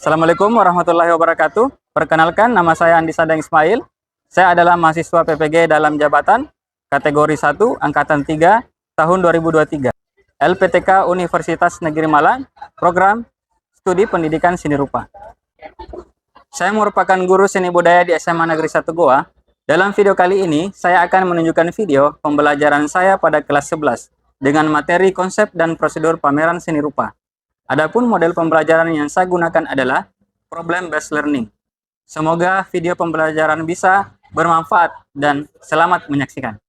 Assalamualaikum warahmatullahi wabarakatuh. Perkenalkan, nama saya Andi Sadang Ismail. Saya adalah mahasiswa PPG dalam jabatan kategori 1 angkatan 3 tahun 2023. LPTK Universitas Negeri Malang, program studi pendidikan seni rupa. Saya merupakan guru seni budaya di SMA Negeri 1 Goa. Dalam video kali ini, saya akan menunjukkan video pembelajaran saya pada kelas 11 dengan materi konsep dan prosedur pameran seni rupa. Adapun model pembelajaran yang saya gunakan adalah problem based learning. Semoga video pembelajaran bisa bermanfaat dan selamat menyaksikan.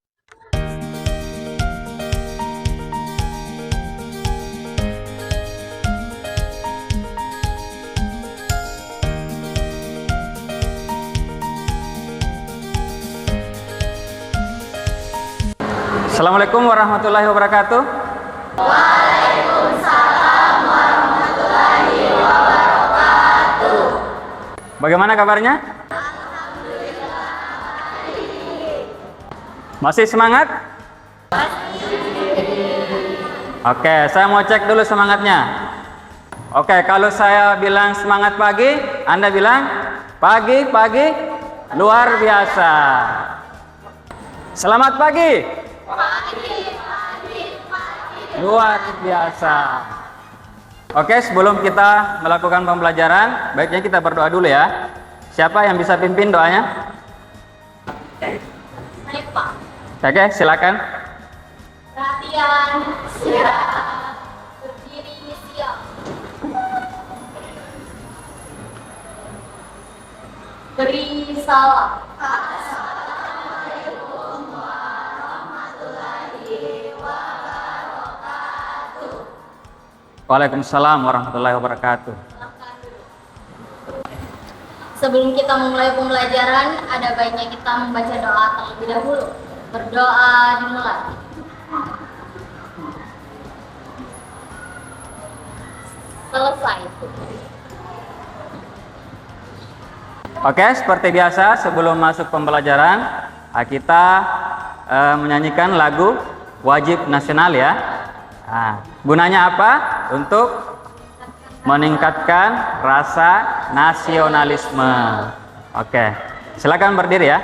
Assalamualaikum warahmatullahi wabarakatuh. Waalaikumsalam warahmatullahi wabarakatuh. Bagaimana kabarnya? Alhamdulillah. Masih semangat? Oke, saya mau cek dulu semangatnya. Oke, kalau saya bilang semangat pagi, Anda bilang pagi luar biasa. Selamat pagi. Luar biasa. Oke, sebelum kita melakukan pembelajaran, baiknya kita berdoa dulu ya. Siapa yang bisa pimpin doanya? Saya Pak. Oke, silakan. Perhatian, istirahat, berdiri, siap. Beri salam. Assalamualaikum warahmatullahi wabarakatuh. Waalaikumsalam warahmatullahi wabarakatuh. Sebelum kita memulai pembelajaran, ada baiknya kita membaca doa terlebih dahulu. Berdoa dimulai. Selesai. Oke, seperti biasa sebelum masuk pembelajaran, kita menyanyikan lagu wajib nasional ya. Nah, gunanya apa? Untuk meningkatkan rasa nasionalisme. Oke, silakan berdiri ya.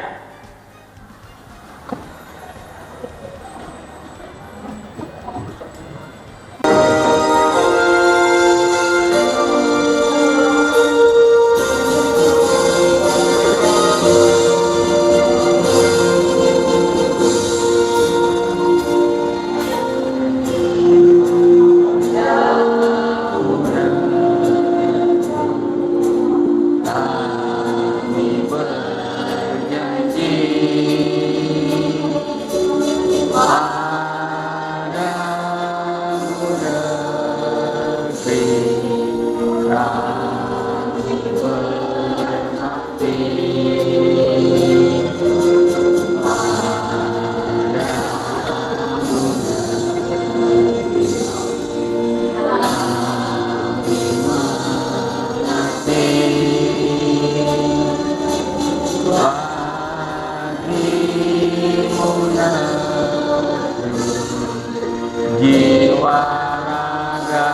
Jiwa raga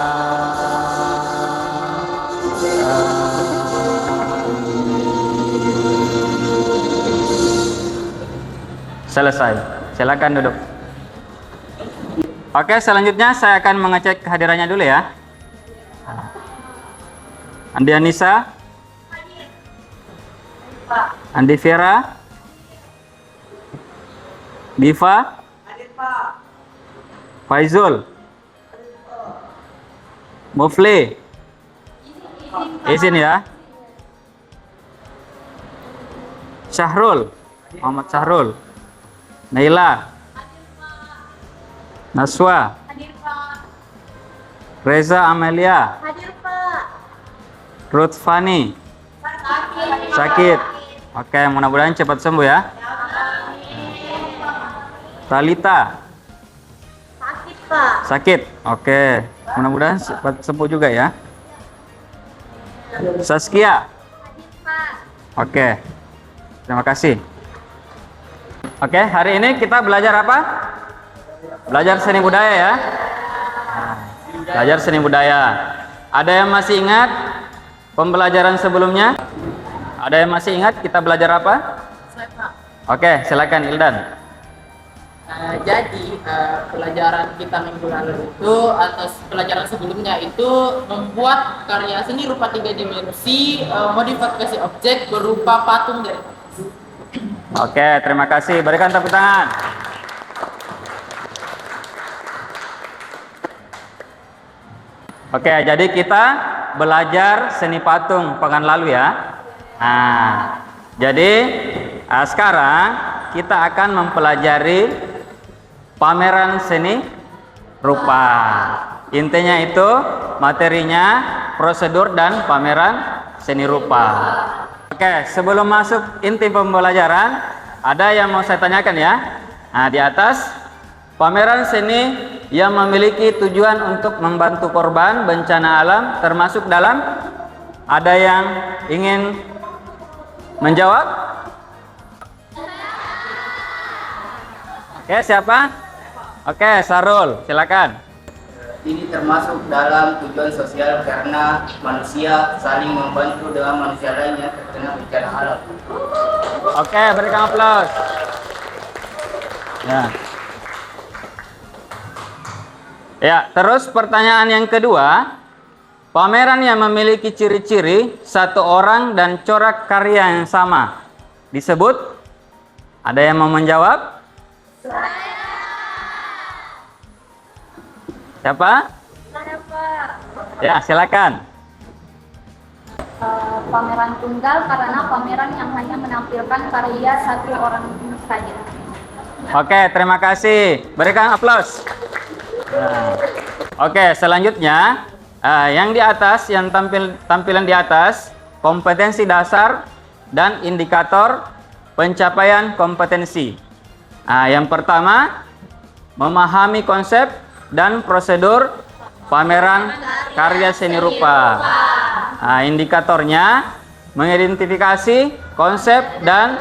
selesai. Silakan duduk. Oke, selanjutnya saya akan mengecek kehadirannya dulu ya. Andi Anissa, Andi Vera, Diva, Faizul, Mufli, izin ya. Syahrul, Muhammad Syahrul, Naila, Naswa, Reza Amelia, Ruth Fani, sakit. Oke, mudah-mudahan cepat sembuh ya. Talita, sakit. Oke, mudah-mudahan cepat sembuh juga ya. Saskia. Oke, terima kasih. Oke, hari ini kita belajar apa? Belajar seni budaya ya. Belajar seni budaya. Ada yang masih ingat pembelajaran sebelumnya? Ada yang masih ingat kita belajar apa? Saya, Pak. Oke, silakan Ildan. Jadi pelajaran kita minggu lalu itu atau pelajaran sebelumnya itu membuat karya seni rupa 3 dimensi modifikasi objek berupa patung dari kertas. Oke, terima kasih. Berikan tepuk tangan. Oke, jadi kita belajar seni patung pekan lalu ya. Nah, jadi sekarang kita akan mempelajari pameran seni rupa. Intinya itu materinya, prosedur dan pameran seni rupa. Oke, sebelum masuk inti pembelajaran, ada yang mau saya tanyakan ya. Nah, di atas pameran seni yang memiliki tujuan untuk membantu korban bencana alam termasuk dalam, ada yang ingin menjawab? Oke, siapa? Oke, Sarul, silakan. Ini termasuk dalam tujuan sosial karena manusia saling membantu dengan manusia lainnya terkena bencana alam. Oke, berikan aplaus. Ya. Ya, terus pertanyaan yang kedua, pameran yang memiliki ciri-ciri satu orang dan corak karya yang sama disebut, ada yang mau menjawab? Siapa? Ada Pak. Ya, silakan. Pameran tunggal karena pameran yang hanya menampilkan karya satu orang saja. Oke, terima kasih. Berikan aplaus. Nah, oke, selanjutnya yang di atas, yang tampilan di atas, kompetensi dasar dan indikator pencapaian kompetensi. Yang pertama, memahami konsep dan prosedur pameran karya seni rupa. Indikatornya mengidentifikasi konsep dan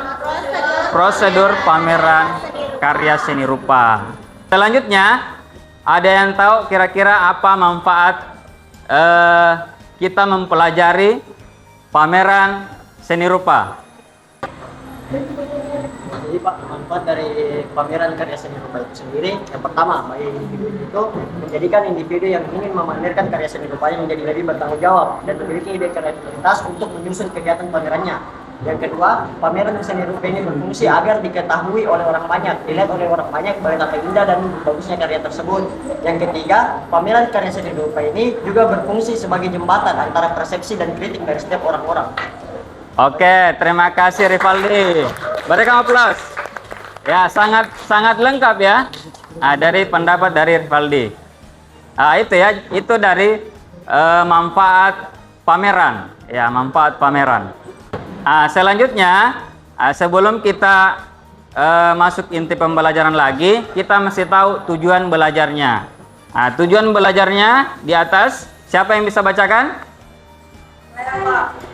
prosedur pameran karya seni rupa. Selanjutnya, ada yang tahu kira-kira apa manfaat kita mempelajari pameran seni rupa? Jadi Pak, manfaat dari pameran karya seni rupa itu sendiri, yang pertama bagi individu itu menjadikan individu yang ingin memamerkan karya seni rupanya menjadi lebih bertanggung jawab dan memiliki ide kreativitas untuk menyusun kegiatan pamerannya. Yang kedua, pameran seni rupa ini berfungsi agar diketahui oleh orang banyak, dilihat oleh orang banyak betapa indah dan bagusnya karya tersebut. Yang ketiga, pameran karya seni rupa ini juga berfungsi sebagai jembatan antara persepsi dan kritik dari setiap orang-orang. Oke, terima kasih Rivaldi. Berikan aplaus. Ya, sangat lengkap ya. Dari pendapat dari Rivaldi. Itu ya, itu dari manfaat pameran. Ya, manfaat pameran. Selanjutnya, sebelum kita masuk inti pembelajaran lagi, kita mesti tahu tujuan belajarnya. Tujuan belajarnya di atas. Siapa yang bisa bacakan?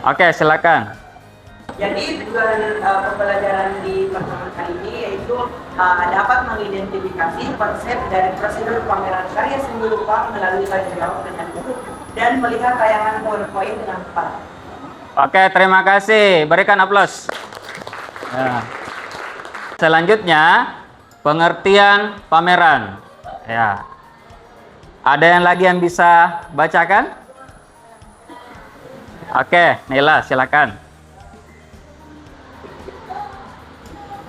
Oke, silakan. Jadi tujuan pembelajaran di pertemuan kali ini yaitu dapat mengidentifikasi konsep dari prosedur pameran karya seni rupa melalui tanya jawab dengan buku dan melihat tayangan PowerPoint dengan tepat. Oke, terima kasih. Berikan aplaus. Ya. Selanjutnya, pengertian pameran. Ya. Ada yang lagi yang bisa bacakan? Oke, Nila, silakan.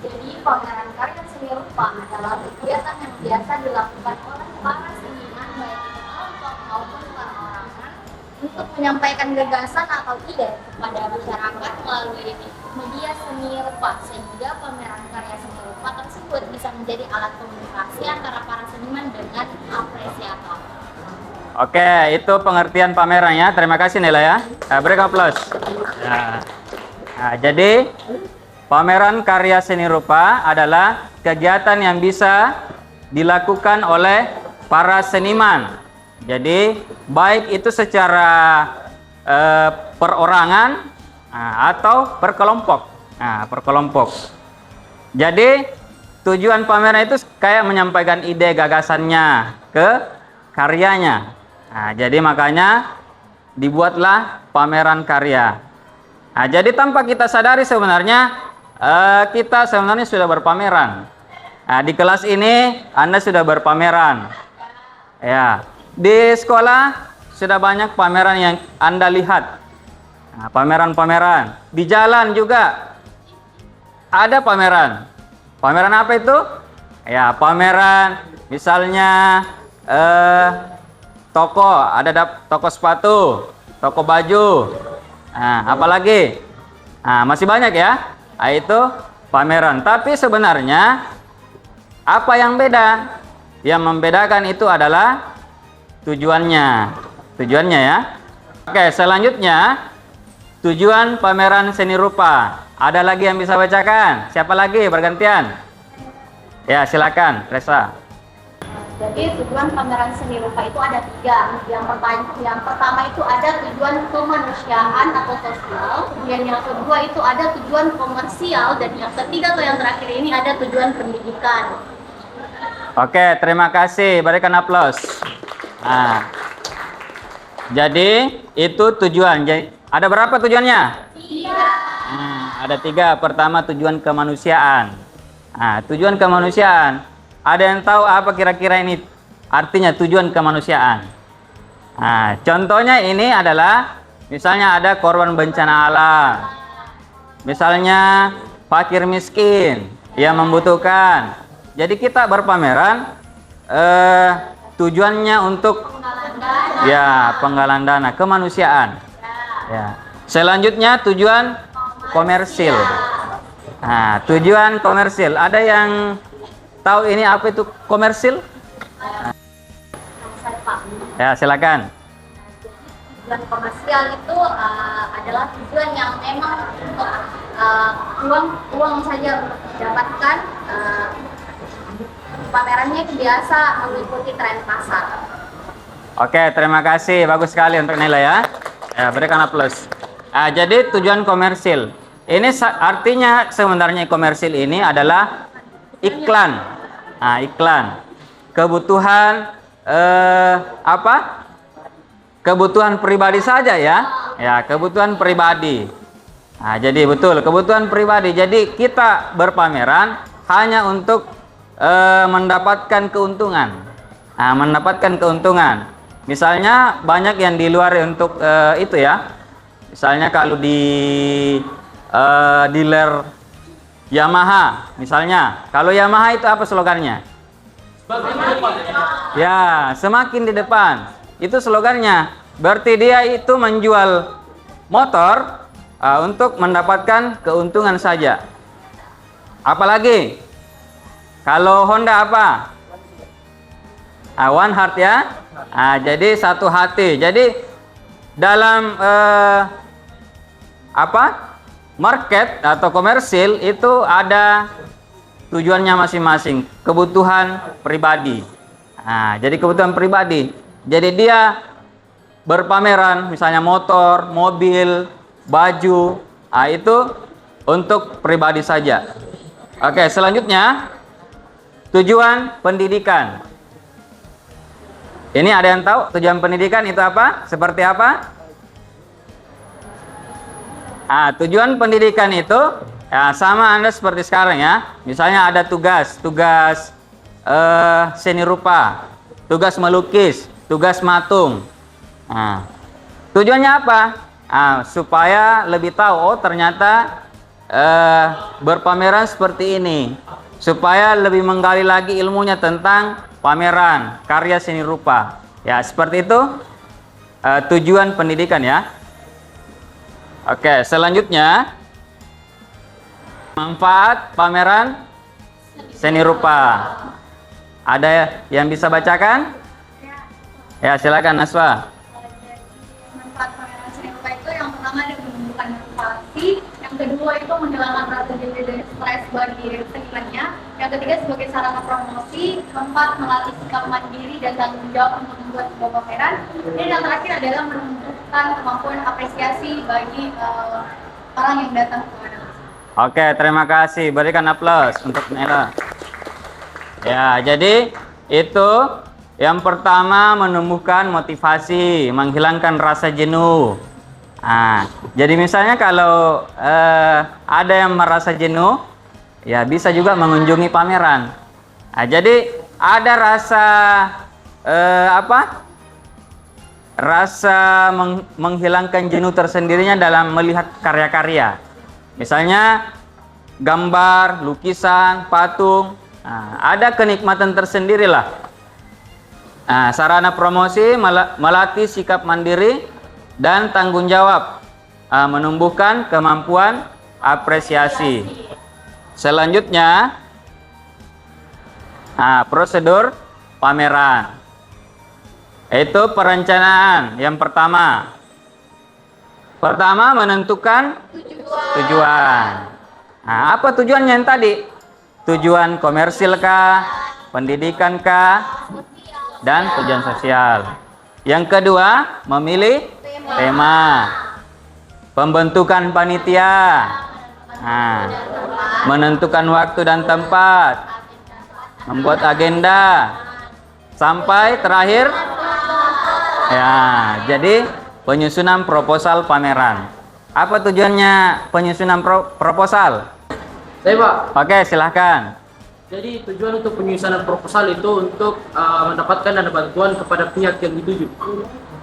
Jadi pameran karya seni rupa adalah kegiatan yang biasa dilakukan oleh para seniman baik itu kelompok maupun perorangan untuk menyampaikan gagasan atau ide kepada masyarakat melalui media seni rupa, sehingga pameran karya seni rupa tersebut bisa menjadi alat komunikasi antara para seniman dengan apresiator. Oke, itu pengertian pamerannya. Terima kasih Nela ya. Berikan aplaus. Jadi pameran karya seni rupa adalah kegiatan yang bisa dilakukan oleh para seniman. Jadi baik itu secara perorangan atau berkelompok. Berkelompok. Jadi tujuan pameran itu kayak menyampaikan ide gagasannya ke karyanya. Jadi makanya dibuatlah pameran karya. Nah, jadi tanpa kita sadari sebenarnya kita sebenarnya sudah berpameran. Nah, di kelas ini Anda sudah berpameran. Ya, di sekolah sudah banyak pameran yang Anda lihat. Nah, pameran-pameran. Di jalan juga ada pameran. Pameran apa itu? Ya, pameran misalnya toko, ada toko sepatu, toko baju. Nah, apalagi? Nah, masih banyak ya. Nah, itu pameran. Tapi sebenarnya apa yang beda? Yang membedakan itu adalah tujuannya. Tujuannya ya. Oke, selanjutnya tujuan pameran seni rupa. Ada lagi yang bisa bacakan? Siapa lagi bergantian? Ya, silakan, Resa. Jadi tujuan pameran seni rupa itu ada 3. Yang pertama itu ada tujuan kemanusiaan atau sosial, kemudian yang kedua itu ada tujuan komersial, dan yang ketiga atau yang terakhir ini ada tujuan pendidikan. Oke, terima kasih. Berikan aplaus. Nah, jadi itu tujuan. Jadi, ada berapa tujuannya? 3. Ada 3. Pertama tujuan kemanusiaan. Nah, tujuan kemanusiaan. Ada yang tahu apa kira-kira ini artinya tujuan kemanusiaan? Nah, contohnya ini adalah misalnya ada korban bencana alam. Misalnya fakir miskin yang membutuhkan. Jadi kita berpameran tujuannya untuk penggalan dana, kemanusiaan. Ya. Selanjutnya tujuan komersil. Nah, tujuan komersil. Ada yang tahu ini apa itu komersil? Ya, silakan. Tujuan komersial itu adalah tujuan yang memang untuk uang saja didapatkan. Pamerannya biasa mengikuti tren pasar. Oke, terima kasih. Bagus sekali untuk nilai ya. Ya, berikan aplaus. Jadi tujuan komersil. Ini artinya sebenarnya komersil ini adalah iklan. Nah, iklan. Kebutuhan apa? Kebutuhan pribadi saja ya. Ya, kebutuhan pribadi. Nah, jadi betul, kebutuhan pribadi. Jadi kita berpameran hanya untuk mendapatkan keuntungan. Nah, mendapatkan keuntungan. Misalnya banyak yang di luar untuk itu ya. Misalnya kalau di dealer Yamaha, misalnya. Kalau Yamaha itu apa slogannya? Ya, semakin di depan. Itu slogannya. Berarti dia itu menjual motor untuk mendapatkan keuntungan saja. Apalagi? Kalau Honda apa? One Heart ya. Jadi satu hati. Jadi dalam market atau komersil itu ada tujuannya masing-masing. Kebutuhan pribadi. Jadi kebutuhan pribadi. Jadi dia berpameran misalnya motor, mobil, baju. Itu untuk pribadi saja. Oke, selanjutnya tujuan pendidikan. Ini ada yang tahu tujuan pendidikan itu apa? Seperti apa? Tujuan pendidikan itu ya sama Anda seperti sekarang ya. Misalnya ada tugas seni rupa, tugas melukis, tugas matung. Tujuannya apa? Supaya lebih tahu, oh ternyata berpameran seperti ini. Supaya lebih menggali lagi ilmunya tentang pameran karya seni rupa. Ya, seperti itu tujuan pendidikan ya. Oke, selanjutnya manfaat pameran seni rupa. Ada yang bisa bacakan? Ya, silakan Naswa. Manfaat pameran seni rupa itu yang pertama ada menumbuhkan motivasi, yang kedua itu menghilangkan rasa jenuh dan stres bagi senimannya, yang ketiga sebagai sarana promosi, keempat melatih sikap mandiri dan tanggung jawab untuk membuat sebuah pameran, dan yang terakhir adalah menumbuhkan kemampuan apresiasi bagi orang yang datang ke pameran. Oke, terima kasih. Berikan aplaus untuk Nela. Ya, jadi itu Yang pertama, menumbuhkan motivasi, menghilangkan rasa jenuh. Nah, jadi misalnya kalau ada yang merasa jenuh, ya bisa juga mengunjungi pameran. Nah, jadi ada rasa rasa menghilangkan jenuh tersendirinya dalam melihat karya-karya. Misalnya gambar, lukisan, patung. Nah, ada kenikmatan tersendiri lah. Nah, sarana promosi melatih sikap mandiri dan tanggung jawab, menumbuhkan kemampuan apresiasi. Selanjutnya, prosedur pameran. Itu perencanaan yang pertama. Pertama, menentukan tujuan. Nah, apa tujuannya yang tadi? Tujuan komersil kah, pendidikan kah, dan tujuan sosial. Yang kedua, memilih tema. Pembentukan panitia. Nah, menentukan waktu dan tempat. Membuat agenda. Sampai terakhir, ya, jadi penyusunan proposal pameran. Apa tujuannya penyusunan proposal? Saya Pak, Oke, silahkan. jadi tujuan untuk penyusunan proposal itu untuk mendapatkan dana bantuan kepada pihak yang dituju.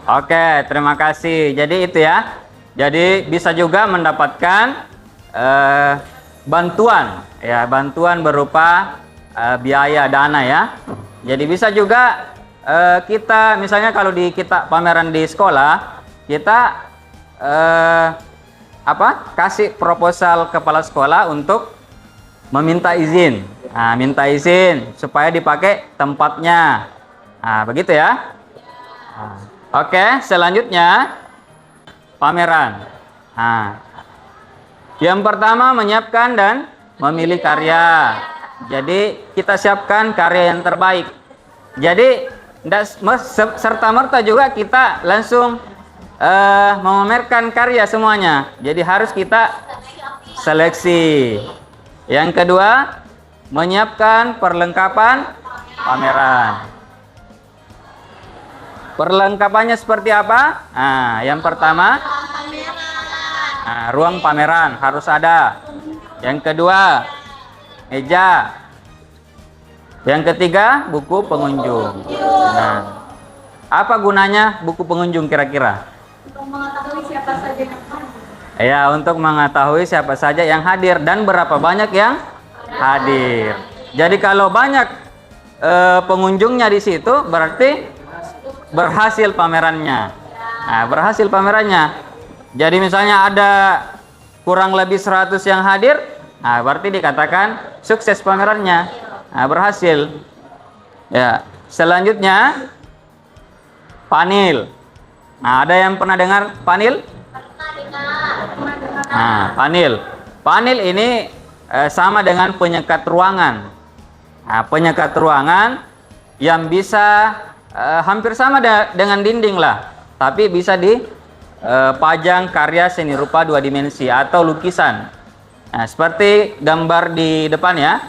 Oke, terima kasih. Jadi itu ya. Jadi bisa juga mendapatkan bantuan, ya, bantuan berupa biaya dana ya. Jadi bisa juga kita misalnya kalau kita pameran di sekolah, kita kasih proposal kepala sekolah untuk meminta izin. Nah, minta izin supaya dipakai tempatnya. Nah, begitu ya. Nah, oke, selanjutnya pameran. Nah, yang pertama menyiapkan dan memilih karya. Jadi kita siapkan karya yang terbaik. Jadi tidak serta-merta juga kita langsung memamerkan karya semuanya. Jadi harus kita seleksi. Yang kedua, menyiapkan perlengkapan pameran. Perlengkapannya seperti apa? Nah, yang pertama, ruang pameran harus ada. Yang kedua, meja. Yang ketiga, buku pengunjung. Nah, apa gunanya buku pengunjung kira-kira? Untuk mengetahui siapa saja yang hadir. Ya, untuk mengetahui siapa saja yang hadir dan berapa banyak yang hadir. Jadi kalau banyak pengunjungnya di situ, berarti berhasil pamerannya. Nah, berhasil pamerannya. Jadi misalnya ada kurang lebih 100 yang hadir, nah, berarti dikatakan sukses pamerannya. Nah, berhasil. Ya, selanjutnya panel. Nah, ada yang pernah dengar panel? Nah, panel. Panel ini sama dengan penyekat ruangan. Nah, penyekat ruangan yang bisa hampir sama dengan dinding lah, tapi bisa dipajang karya seni rupa 2 dimensi atau lukisan. Nah, seperti gambar di depan ya,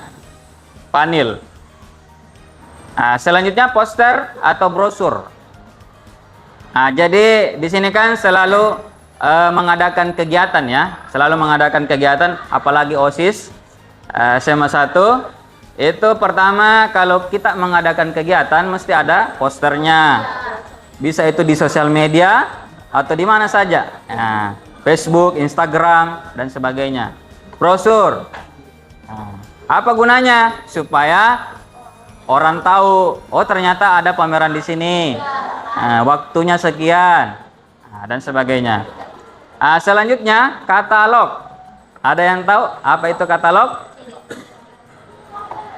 panel. Nah, selanjutnya poster atau brosur. Nah, jadi di sini kan selalu mengadakan kegiatan ya, selalu mengadakan kegiatan, apalagi OSIS SMA 1. Itu pertama kalau kita mengadakan kegiatan mesti ada posternya. Bisa itu di sosial media atau di mana saja. Nah, Facebook, Instagram dan sebagainya. Brosur. Nah, apa gunanya? Supaya orang tahu, oh ternyata ada pameran di sini. Nah, waktunya sekian. Nah, dan sebagainya. Selanjutnya katalog. Ada yang tahu apa itu katalog?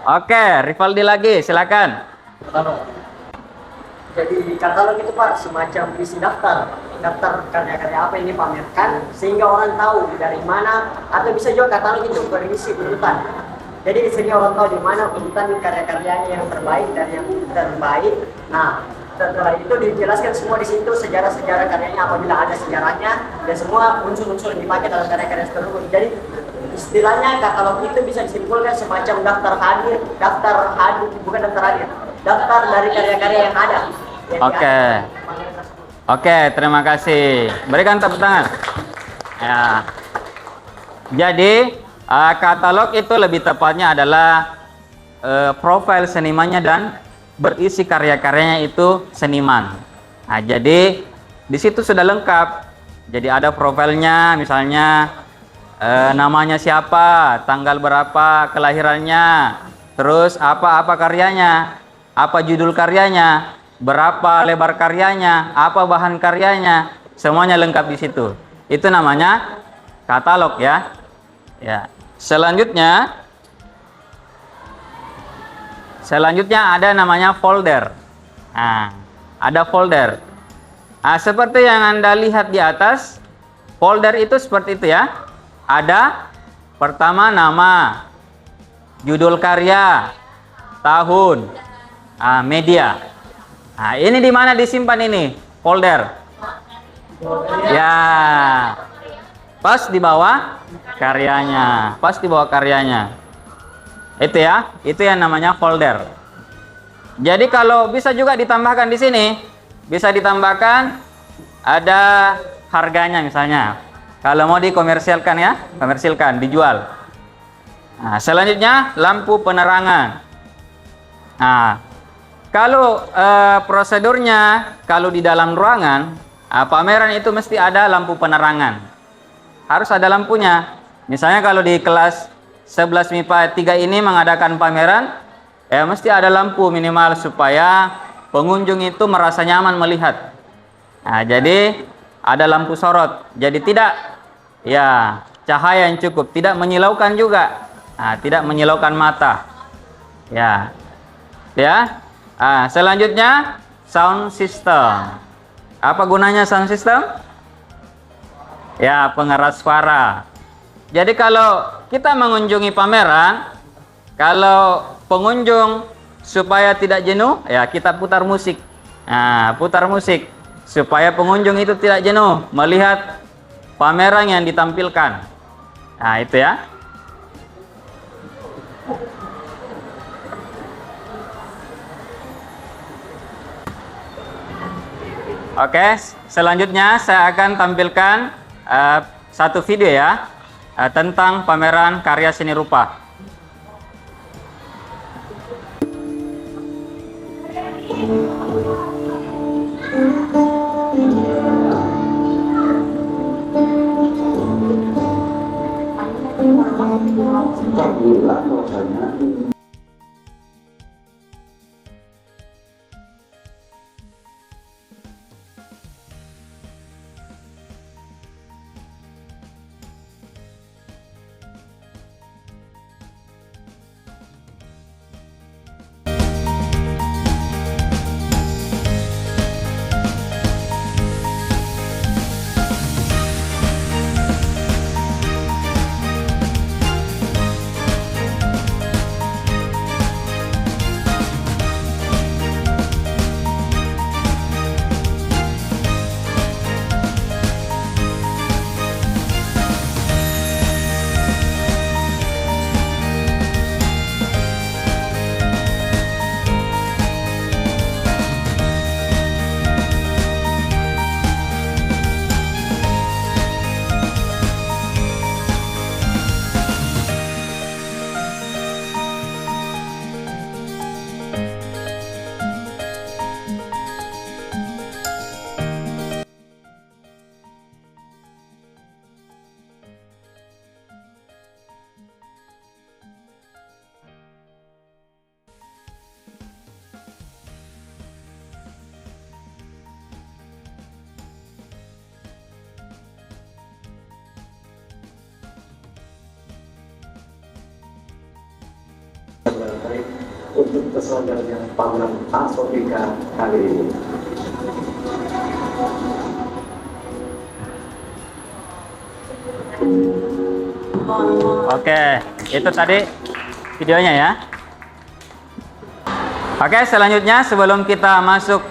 Oke, Rivaldi lagi, silakan. Katalog. Jadi katalog itu Pak semacam isi daftar karya-karya apa yang dipamerkan sehingga orang tahu dari mana, atau bisa juga katalog itu berisi urutan. Jadi di sini orang tahu di mana urutan karya-karyanya yang terbaik dan yang terbaik. Nah, setelah itu dijelaskan semua di situ sejarah-sejarah karyanya apabila ada sejarahnya dan semua unsur-unsur yang dipakai dalam karya-karya tersebut. Jadi istilahnya katalog itu bisa disimpulkan semacam daftar hadir, bukan daftar hadir, daftar dari karya-karya yang ada. Oke. Oke, terima kasih. Berikan tepuk tangan. Ya. Jadi, katalog itu lebih tepatnya adalah profil senimannya dan berisi karya-karyanya itu seniman. Nah, jadi di situ sudah lengkap. Jadi ada profilnya, misalnya namanya siapa, tanggal berapa kelahirannya, terus apa karyanya, apa judul karyanya, berapa lebar karyanya, apa bahan karyanya, semuanya lengkap di situ. Itu namanya katalog ya. Ya. Selanjutnya ada namanya folder. Nah, ada folder. Nah, seperti yang Anda lihat di atas, folder itu seperti itu ya. Ada pertama nama, judul karya, tahun, media. Nah, ini di mana disimpan ini folder? Ya, pas di bawah karyanya, pas di bawah karyanya. Itu ya, itu yang namanya folder. Jadi kalau bisa juga ditambahkan di sini, bisa ditambahkan ada harganya misalnya. Kalau mau dikomersilkan ya, komersilkan, dijual. Nah, selanjutnya lampu penerangan. Nah, kalau prosedurnya, kalau di dalam ruangan, pameran itu mesti ada lampu penerangan. Harus ada lampunya. Misalnya kalau di kelas 11 MIPA 3 ini mengadakan pameran, mesti ada lampu minimal supaya pengunjung itu merasa nyaman melihat. Nah, jadi ada lampu sorot. Jadi tidak cahaya yang cukup, tidak menyilaukan juga. Nah, tidak menyilaukan mata. Ya. Selanjutnya sound system. Apa gunanya sound system? Ya, pengeras suara. Jadi kalau kita mengunjungi pameran, kalau pengunjung supaya tidak jenuh, ya kita putar musik. Nah, putar musik supaya pengunjung itu tidak jenuh melihat pameran yang ditampilkan. Nah, itu ya. Oke, selanjutnya saya akan tampilkan satu video ya tentang pameran karya seni rupa. Untuk pesaudara pameran Asofika kali ini. Oke, itu tadi videonya ya. Oke, selanjutnya sebelum kita masuk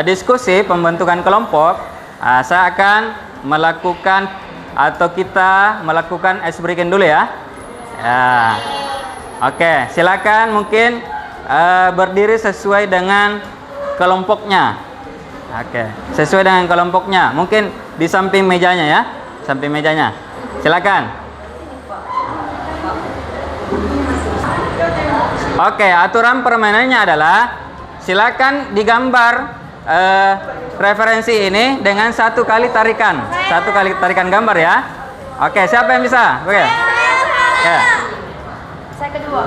diskusi pembentukan kelompok, saya akan melakukan atau kita melakukan ice breaking dulu ya. Oke, silakan mungkin berdiri sesuai dengan kelompoknya. Oke, sesuai dengan kelompoknya. Mungkin di samping mejanya ya, samping mejanya. Silakan. Oke, aturan permainannya adalah silakan digambar referensi ini dengan satu kali tarikan gambar ya. Oke, siapa yang bisa? Oke. Ya. Saya kedua.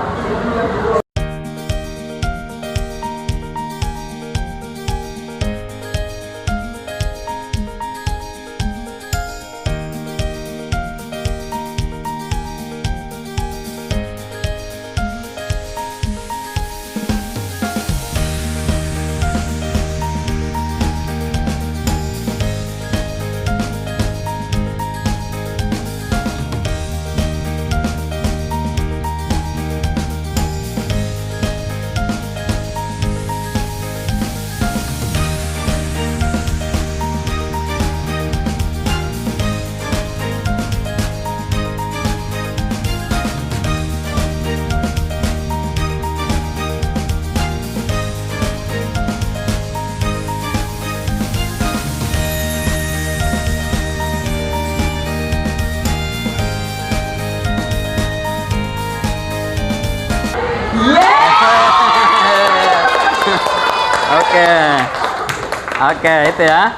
Oke, itu ya.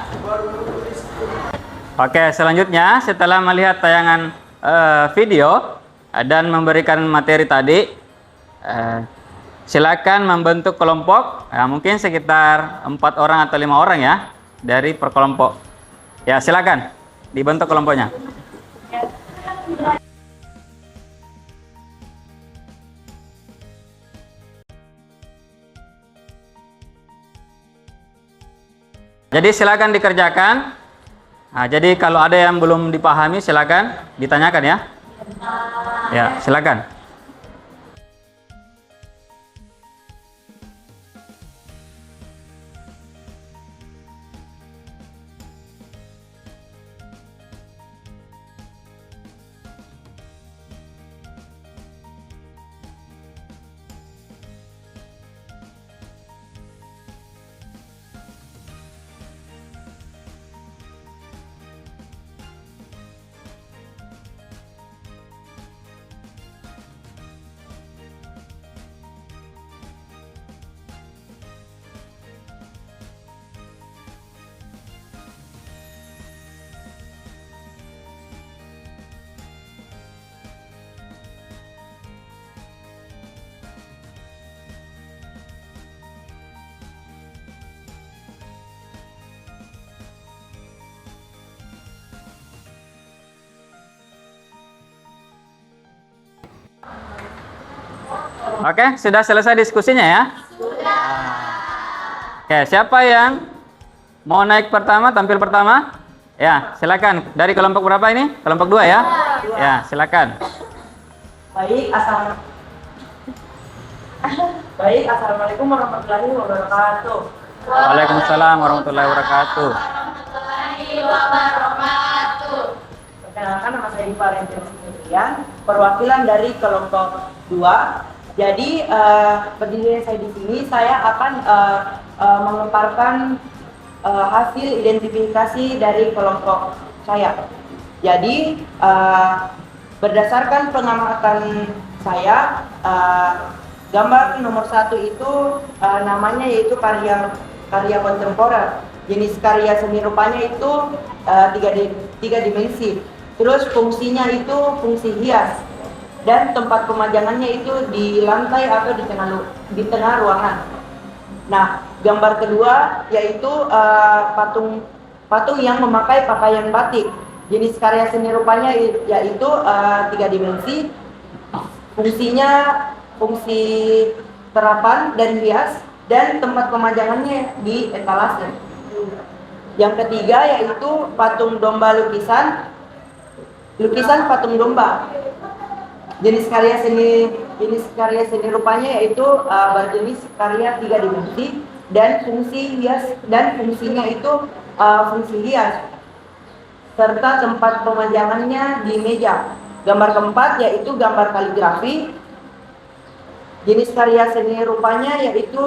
Oke, selanjutnya setelah melihat tayangan video dan memberikan materi tadi, silakan membentuk kelompok, mungkin sekitar 4 orang atau 5 orang ya dari per kelompok. Ya, silakan dibentuk kelompoknya. Jadi silakan dikerjakan. Nah, jadi kalau ada yang belum dipahami silakan ditanyakan ya. Ya, silakan. Oke, sudah selesai diskusinya ya? Sudah. Oke, siapa yang mau naik pertama, tampil pertama? Ya, silakan. Dari kelompok berapa ini? Kelompok 2 ya? Ya, silakan. Baik, assalamualaikum warahmatullahi wabarakatuh. Waalaikumsalam warahmatullahi wabarakatuh. Perkenalkan, nama saya Diva Renjel Sendirian, perwakilan dari kelompok 2. Jadi berdiri saya di sini, saya akan mengemparkan hasil identifikasi dari kelompok saya. Jadi berdasarkan pengamatan saya, gambar nomor 1 itu namanya yaitu karya kontemporer. Jenis karya seni rupanya itu tiga dimensi. Terus fungsinya itu fungsi hias. Dan tempat pemajangannya itu di lantai atau di tengah ruangan. Nah, gambar kedua yaitu patung yang memakai pakaian batik. Jenis karya seni rupanya yaitu 3 dimensi. Fungsinya fungsi terapan dan hias, dan tempat pemajangannya di etalase. Yang ketiga yaitu patung domba lukisan patung domba. Jenis karya seni rupanya yaitu berjenis karya 3 dimensi dan fungsi hias, dan fungsinya itu fungsi hias serta tempat pemajangannya di meja. Gambar keempat yaitu gambar kaligrafi. Jenis karya seni rupanya yaitu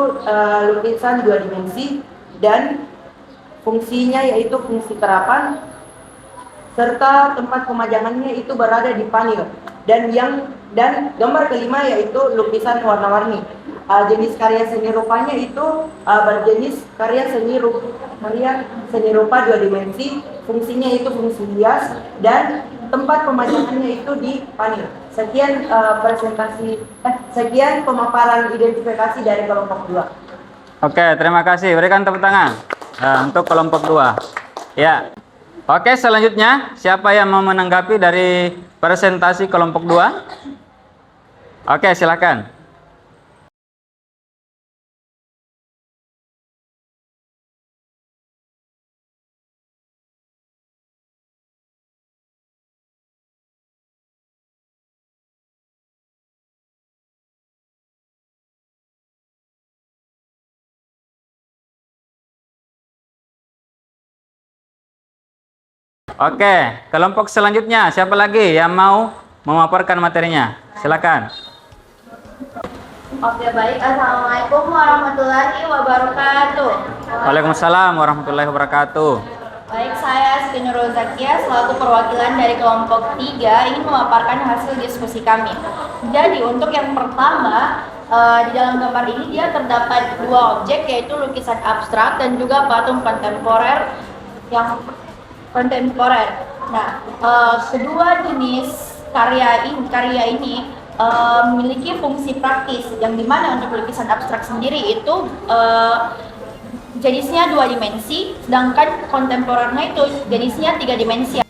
lukisan 2 dimensi dan fungsinya yaitu fungsi terapan, serta tempat pemajangannya itu berada di panel. Dan gambar kelima yaitu lukisan warna-warni. Jenis karya seni rupanya itu berjenis karya seni rupa 2 dimensi, fungsinya itu fungsi hias dan tempat pemajangannya itu di panel. Sekian sekian pemaparan identifikasi dari kelompok 2. Oke, terima kasih. Berikan tepuk tangan untuk kelompok 2. Ya. Oke, selanjutnya siapa yang mau menanggapi dari presentasi kelompok 2? Oke, silakan. Oke, kelompok selanjutnya siapa lagi yang mau memaparkan materinya? Silakan. Oke, baik. Assalamualaikum warahmatullahi wabarakatuh. Waalaikumsalam warahmatullahi wabarakatuh. Baik, saya Siti Nurul Zakia selaku perwakilan dari kelompok 3 ingin memaparkan hasil diskusi kami. Jadi untuk yang pertama, di dalam gambar ini dia terdapat 2 objek yaitu lukisan abstrak dan juga patung kontemporer yang kontemporer. Nah, kedua jenis karya ini memiliki fungsi praktis yang dimana untuk lukisan abstrak sendiri itu jenisnya 2 dimensi, sedangkan kontemporernya itu jenisnya 3 dimensi.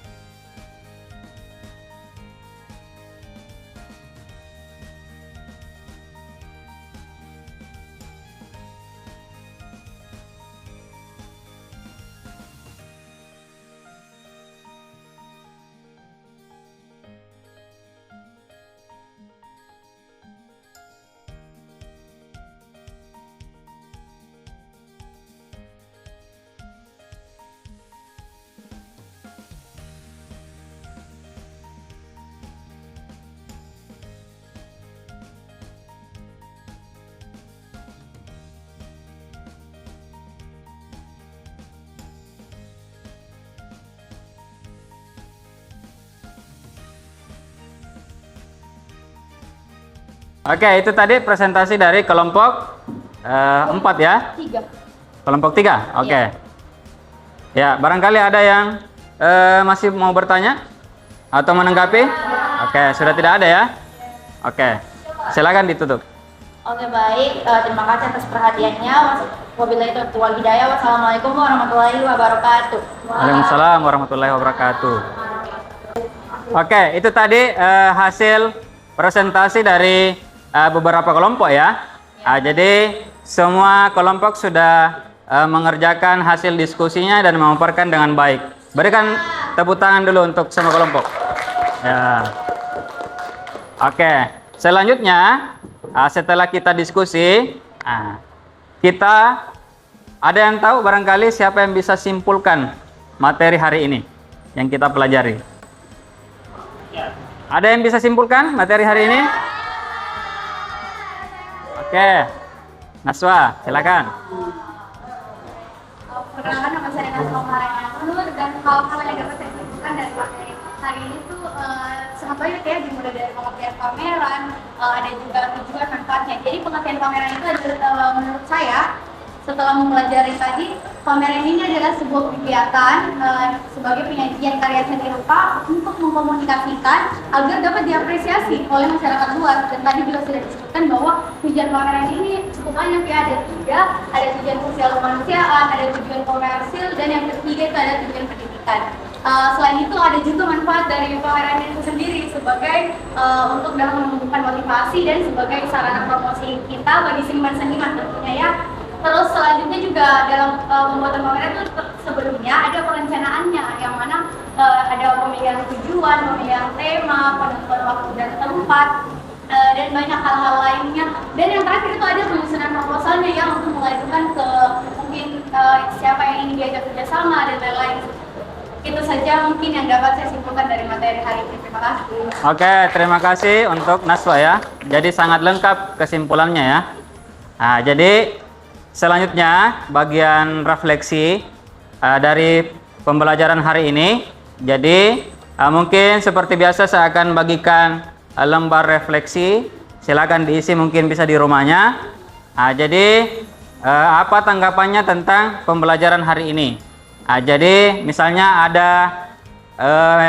Oke, itu tadi presentasi dari kelompok 4 ya? 3. Kelompok 3, oke. Ya, barangkali ada yang masih mau bertanya atau menanggapi? Oke, sudah tidak ada ya? Oke, silakan ditutup. Oke, baik. Terima kasih atas perhatiannya. Wabillahi taufiq wal hidayah. Wassalamualaikum warahmatullahi wabarakatuh. Waalaikumsalam warahmatullahi wabarakatuh. Oke, itu tadi hasil presentasi dari beberapa kelompok ya. Jadi semua kelompok sudah mengerjakan hasil diskusinya dan memaparkan dengan baik. Berikan tepuk tangan dulu untuk semua kelompok. Ya. Oke, selanjutnya setelah kita diskusi, kita ada yang tahu barangkali siapa yang bisa simpulkan materi hari ini yang kita pelajari? Ada yang bisa simpulkan materi hari ini? Oke, Naswa, silakan. Perkenalkan, nama saya Naswa Marenganur, dan hal-hal yang dapat saya simpulkan dari materi hari ini tuh sangat banyak ya, dimulai dari pengertian pameran, ada juga tujuan manfaatnya. Jadi pengertian pameran itu adalah menurut saya, setelah mempelajari tadi, pameran ini adalah sebuah kegiatan sebagai penyajian karya seni rupa untuk mengkomunikasikan agar dapat diapresiasi oleh masyarakat luas. Dan tadi juga sudah disebutkan bahwa tujuan pameran ini cukup banyak ya, ada 3, ada tujuan sosial kemanusiaan, ada tujuan komersil, dan yang ketiga itu ada tujuan pendidikan. Selain itu ada juga manfaat dari pameran itu sendiri sebagai untuk dalam menumbuhkan motivasi dan sebagai sarana promosi kita bagi seniman-seniman tentunya ya. Terus selanjutnya juga dalam pembuatan pameran itu sebelumnya ada perencanaannya, yang mana ada pemilihan tujuan, pemilihan tema, penentuan waktu dan tempat, dan banyak hal-hal lainnya. Dan yang terakhir itu ada penyusunan proposalnya yang untuk mengajukan ke mungkin siapa yang ingin diajak kerjasama dan lain-lain. Itu saja mungkin yang dapat saya simpulkan dari materi hari ini. Terima kasih. Oke, terima kasih untuk Naswa ya. Jadi sangat lengkap kesimpulannya ya. Nah, jadi selanjutnya bagian refleksi dari pembelajaran hari ini. Jadi mungkin seperti biasa saya akan bagikan lembar refleksi. Silakan diisi, mungkin bisa di rumahnya. Nah, jadi apa tanggapannya tentang pembelajaran hari ini? Nah, jadi misalnya ada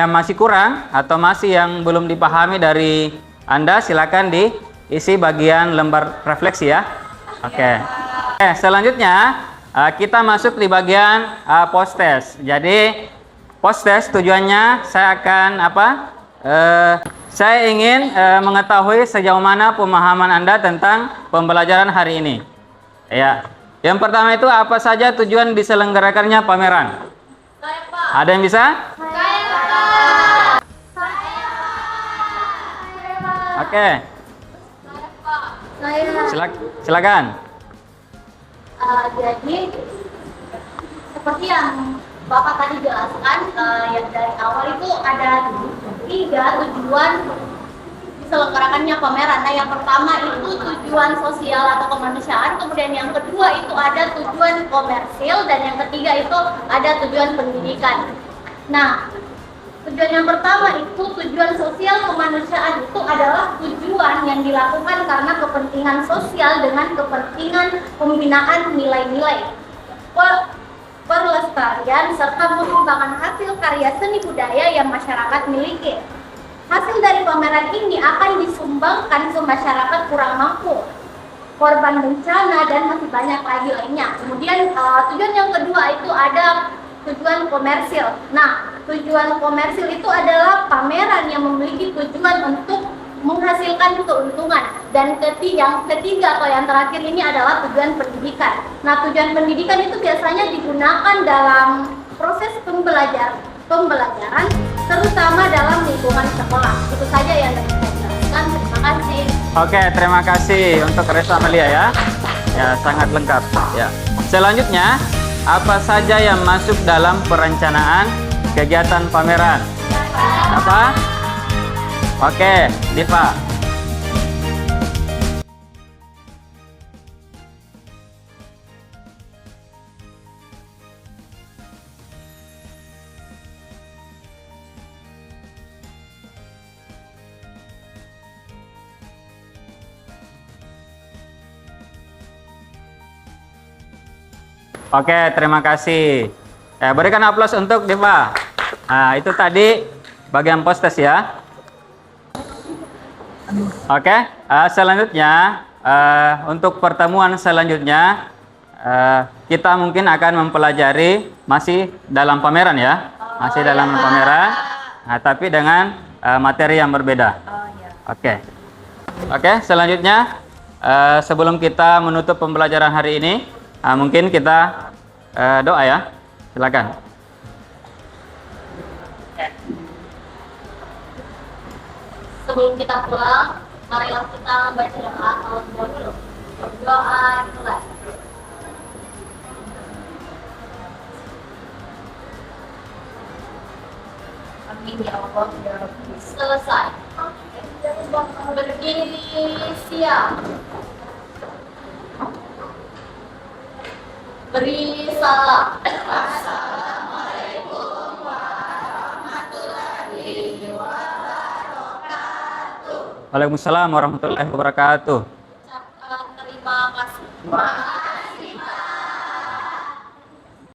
yang masih kurang atau masih yang belum dipahami dari Anda, silakan diisi bagian lembar refleksi ya. Oke. Selanjutnya kita masuk di bagian post test. Jadi post test tujuannya saya akan saya ingin mengetahui sejauh mana pemahaman Anda tentang pembelajaran hari ini. Ya. Yang pertama itu apa saja tujuan diselenggarakannya pameran? Saya, Pak. Ada yang bisa? Saya, Pak. Saya, Pak. Oke. Saya, Pak. Saya. Silakan. Jadi seperti yang Bapak tadi jelaskan, yang dari awal itu ada 3 tujuan diselenggarakannya pameran. Nah, yang pertama itu tujuan sosial atau kemanusiaan, kemudian yang kedua itu ada tujuan komersil, dan yang ketiga itu ada tujuan pendidikan. Nah, tujuan yang pertama itu tujuan sosial kemanusiaan, itu adalah tujuan yang dilakukan karena kepentingan sosial dengan kepentingan pembinaan nilai-nilai, pelestarian serta mengembangkan hasil karya seni budaya yang masyarakat miliki. Hasil dari pameran ini akan disumbangkan ke masyarakat kurang mampu, korban bencana, dan masih banyak lagi lainnya. Kemudian tujuan yang kedua itu ada tujuan komersil. Nah, tujuan komersil itu adalah pameran yang memiliki tujuan untuk menghasilkan keuntungan. Dan yang ketiga atau yang terakhir ini adalah tujuan pendidikan. Nah, tujuan pendidikan itu biasanya digunakan dalam proses pembelajaran, terutama dalam lingkungan sekolah. Itu saja yang dapat saya jelaskan. Terima kasih. Oke, terima kasih untuk Resa Amelia ya. Ya, sangat lengkap. Ya. Selanjutnya, apa saja yang masuk dalam perencanaan kegiatan pameran? Apa? Oke, Diva. Oke, terima kasih. Berikan aplaus untuk Diva. Nah, itu tadi bagian post test ya. Oke, selanjutnya untuk pertemuan selanjutnya kita mungkin akan mempelajari masih dalam pameran ya, masih dalam pameran, tapi dengan materi yang berbeda. Oke, selanjutnya sebelum kita menutup pembelajaran hari ini, mungkin kita doa ya, silakan. Sebelum kita pulang, marilah kita baca doa terlebih dahulu. Doa mulai. Amin ya Allah ya Rabbi. Selesai. Berdiri siap. Beri salam. Assalamualaikum warahmatullahi wabarakatuh. Waalaikumsalam warahmatullahi wabarakatuh. Terima kasih.